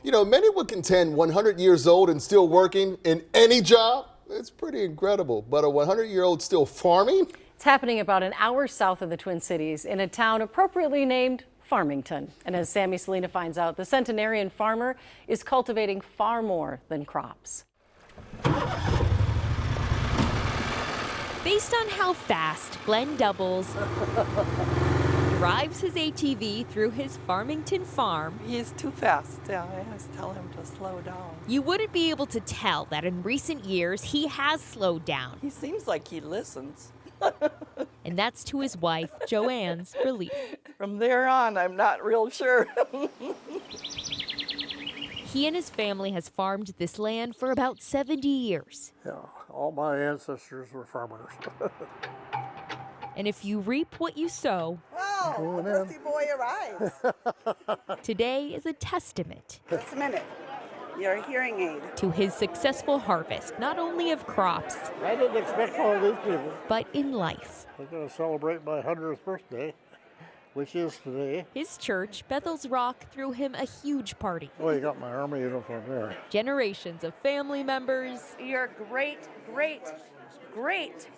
You know, many would contend 100 years old and still working in any job. It's pretty incredible. But a 100-year-old still farming? It's happening about an hour south of the Twin Cities in a town appropriately named Farmington. And as Sammy Selena finds out, the centenarian farmer is cultivating far more than crops. Based on how fast Glen Dubbels drives his ATV through his Farmington farm, He's too fast. Yeah, I have to tell him to slow down. you wouldn't be able to tell that in recent years he has slowed down. He seems like he listens. And that's to his wife, Joanne's relief. From there on, I'm not real sure. He and his family has farmed this land for about 70 years. Yeah, all my ancestors were farmers. And if you reap what you sow, Oh, the thirsty boy arrives. today is a testament Just a minute. Your hearing aid. to his successful harvest, not only of crops, I didn't expect all these people. but in life. I'm going to celebrate my 100th birthday, which is today. His church, Bethel's Rock, threw him a huge party. Oh, you got my army uniform there. Generations of family members Your great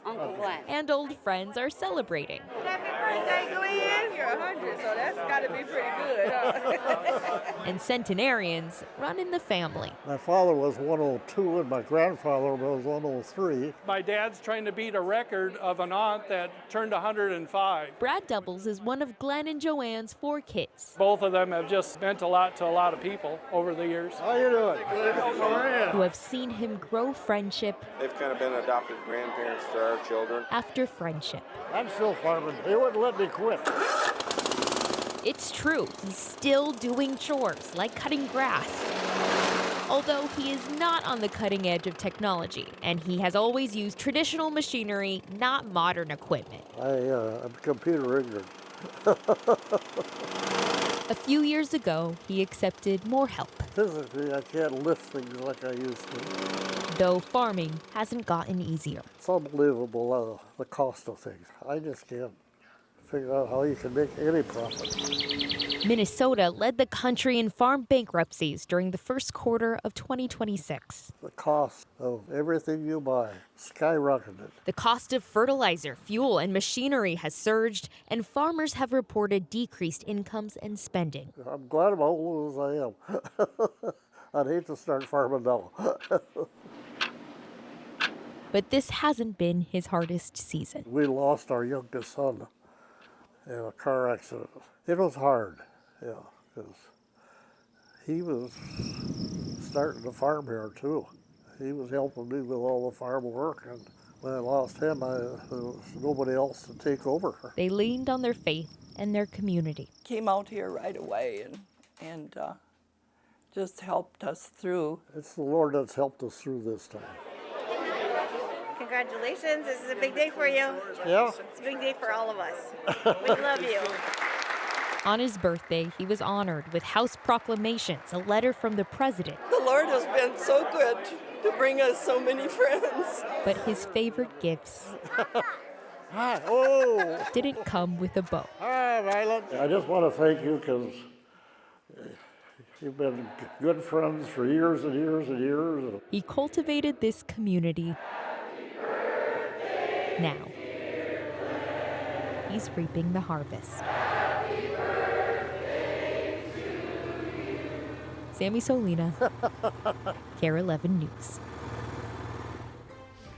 Uncle Glenn. and old friends are celebrating. Happy birthday, Glenn. You're 100, so that's got to be pretty good, huh? And centenarians run in the family. My father was 102 and my grandfather was 103. My dad's trying to beat a record of an aunt that turned 105. Brad Dubbels is one of Glenn and Joanne's 4 kids, Both of them have just meant a lot to a lot of people over the years. How you doing? How are you? who have seen him grow friendship They've kind of been adopted grandparents to our children. after friendship. I'm still farming. They wouldn't let me quit. It's true, he's still doing chores like cutting grass. Although he is not on the cutting edge of technology, and he has always used traditional machinery, not modern equipment. I'm computer ignorant. A few years ago, he accepted more help, Physically, I can't lift things like I used to. though farming hasn't gotten easier. It's unbelievable, the cost of things. I just can't figure out how you can make any profit. Minnesota led the country in farm bankruptcies during the first quarter of 2026. The cost of everything you buy skyrocketed. The cost of fertilizer, fuel, and machinery has surged, and farmers have reported decreased incomes and spending. I'm glad I'm old as I am. I'd hate to start farming now. But this hasn't been his hardest season. We lost our youngest son in a car accident. It was hard, yeah, because he was starting to farm here too. He was helping me with all the farm work, and when I lost him, there was nobody else to take over. They leaned on their faith and their community. Came out here right away and just helped us through. It's the Lord that's helped us through this time. Congratulations. This is a big day for you. Yeah. It's a big day for all of us. We love you. On his birthday, he was honored with House proclamations, a letter from the president. The Lord has been so good to bring us so many friends. But his favorite gifts Hi. Oh. didn't come with a bow. Hi, Violet. I just want to thank you because you've been good friends for years and years and years. He cultivated this community. Now, he's reaping the harvest. Sammy Selena, KARE 11 News.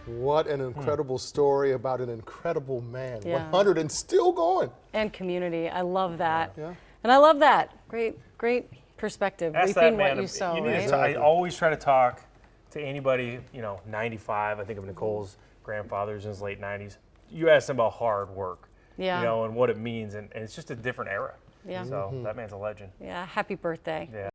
What an incredible story about an incredible man. Yeah. 100 and still going. And community. I love that. Yeah. And I love that. Great perspective. Ask that Reaping man. what you sow, need right? to I always try to talk to anybody, 95. I think of Nicole's grandfather's in his late 90s. You ask them about hard work, Yeah. and what it means, and it's just a different era. Yeah. So that man's a legend. Yeah. Happy birthday. Yeah.